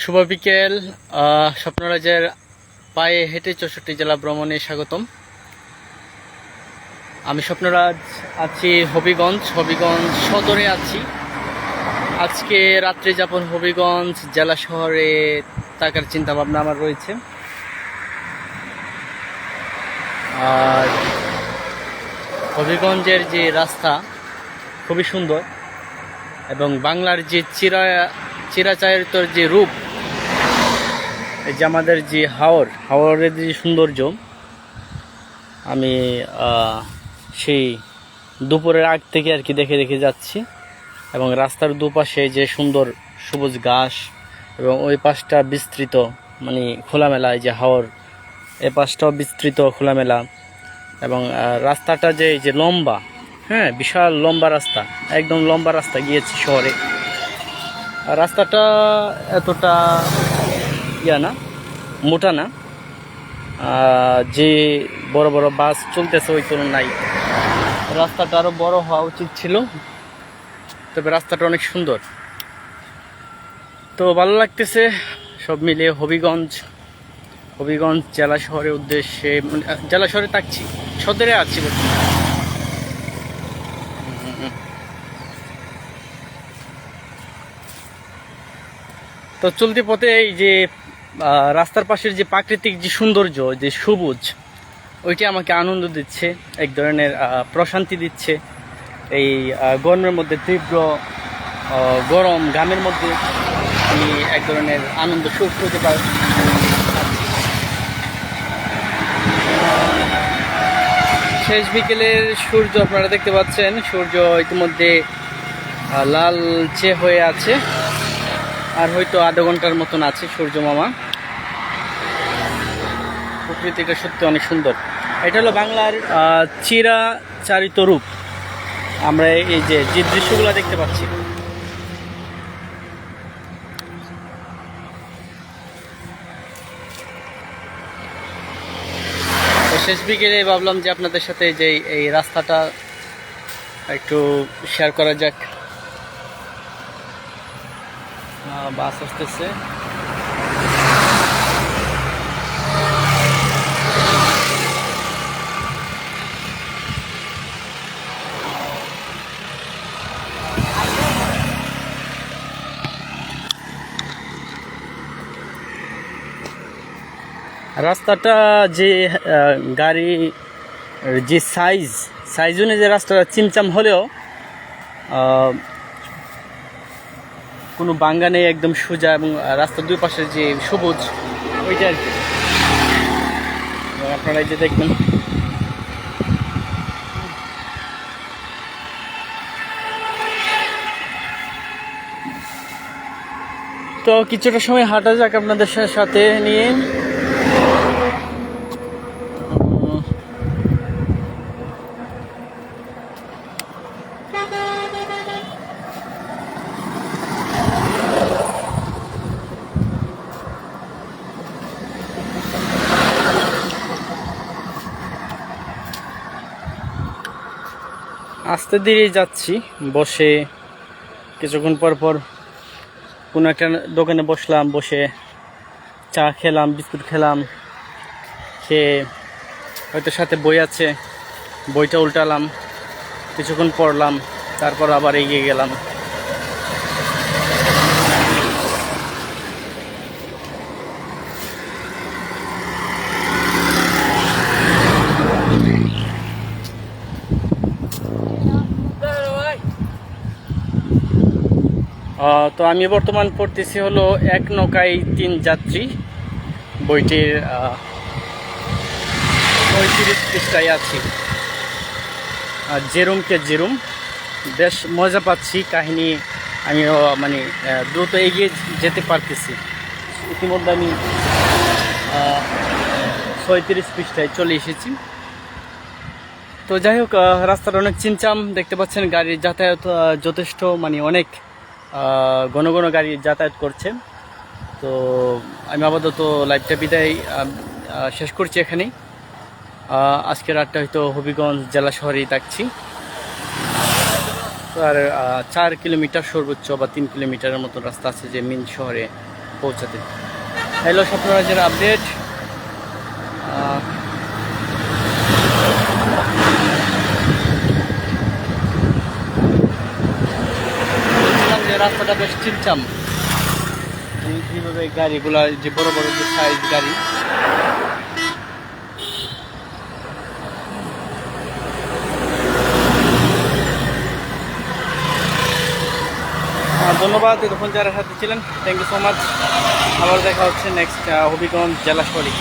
শুভ বিকেল। স্বপ্নরাজের পায়ে হেঁটে 64 জেলা ভ্রমণে স্বাগতম। আমি স্বপ্নরাজ আছি হবিগঞ্জ সদরে আছি। আজকে রাত্রি যাপন হবিগঞ্জ জেলা শহরে থাকার চিন্তা ভাবনা আমার রয়েছে। আর হবিগঞ্জের যে রাস্তা খুবই সুন্দর এবং বাংলার যে চিরাচরিত যে রূপ, এই যে আমাদের যে হাওরের যে সৌন্দর্য, আমি সেই দুপুরের আগ থেকে আর কি দেখে যাচ্ছি। এবং রাস্তার দুপাশে যে সুন্দর সবুজ ঘাস এবং ওই পাশটা বিস্তৃত মানে খোলামেলা, এই যে হাওর এ পাশটাও বিস্তৃত খোলামেলা। এবং রাস্তাটা যে লম্বা, হ্যাঁ বিশাল লম্বা রাস্তা, একদম লম্বা রাস্তা গিয়েছি শহরে। রাস্তাটা এতটা না, মোটা না, যে বড় বড় বাস চলতেছে ওই তুলনায় রাস্তাটা আরও বড় হওয়া উচিত ছিল। তবে রাস্তাটা অনেক সুন্দর, তো ভালো লাগতেছে সব মিলিয়ে। হবিগঞ্জ জেলা শহরের উদ্দেশ্যে, জেলা শহরে থাকছি, সদরে আছি বর্তমানে। তো চলতি পথে এই যে রাস্তার পাশের যে প্রাকৃতিক যে সৌন্দর্য, যে সবুজ, ওইটি আমাকে আনন্দ দিচ্ছে, এক ধরনের প্রশান্তি দিচ্ছে। এই গরমের মধ্যে, তীব্র গরম ঘামের মধ্যে আমি এক ধরনের আনন্দ সুখ করতে পারি। শেষ বিকেলের সূর্য আপনারা দেখতে পাচ্ছেন, সূর্য ইতিমধ্যে লালচে হয়ে আছে, আর হয়তো আধা ঘন্টার মতন আছে সূর্য মামা। প্রকৃতিটা সত্যি অনেক সুন্দর। এটা হলো বাংলার চিরাচরিত রূপ। আমরা এই যে দৃশ্যগুলো দেখতে পাচ্ছি, শেষ বিকেলে ভাবলাম যে আপনাদের সাথে যে এই রাস্তাটা একটু শেয়ার করা যাক। বাস আসতেছে। রাস্তাটা যে গাড়ি যে সাইজ অনুযায়ী রাস্তাটা চিমচাম হলেও কোনো বাঙ্গা নেই, একদম সোজা। এবং রাস্তার দুই পাশে যে সবুজ, ওইটা আর কি আপনারা যে দেখবেন। তো কিছুটা সময় হাঁটা যাক আপনাদের সাথে নিয়ে। আস্তে ধীরে যাচ্ছি, বসে কিছুক্ষণ পর কোনো একটা দোকানে বসলাম, বসে চা খেলাম, বিস্কুট খেলাম, খেয়ে হয়তো সাথে বই আছে, বইটা উল্টালাম, কিছুক্ষণ পড়লাম, তারপর আবার এগিয়ে গেলাম। তো আমি বর্তমান পড়তেছি হলো এক নৌকায় 3 যাত্রী, বইটির 35 পৃষ্ঠায় আছি। জেরুম বেশ মজা পাচ্ছি কাহিনী। আমিও মানে দ্রুত এগিয়ে যেতে পারতেছি। ইতিমধ্যে আমি 36 পৃষ্ঠায় চলে এসেছি। তো যাই হোক, রাস্তাটা অনেক চিমচাম দেখতে পাচ্ছেন, গাড়ির যাতায়াত যথেষ্ট, মানে অনেক ঘন গাড়ি যাতায়াত করছে। তো আমি আপাতত লাইভটা বিদায় শেষ করছি এখানেই। আজকে রাতটা হয়তো হবিগঞ্জ জেলা শহরেই থাকছি। তো আর 4 কিলোমিটার সর্বোচ্চ বা 3 কিলোমিটারের মতো রাস্তা আছে যে মেন শহরে পৌঁছাতে। হ্যালো স্বপ্নরাজের আপডেট। বলছিলাম যে রাস্তাটা বেশ চিমচাম, এইভাবে গাড়িগুলা যে বড় বড় যে সাইজ গাড়ি। ধন্যবাদ এতক্ষণ যারা সাথে ছিলেন, থ্যাংক ইউ সো মাচ। আবার দেখা হচ্ছে নেক্সট হবিগঞ্জ জেলা শহরে।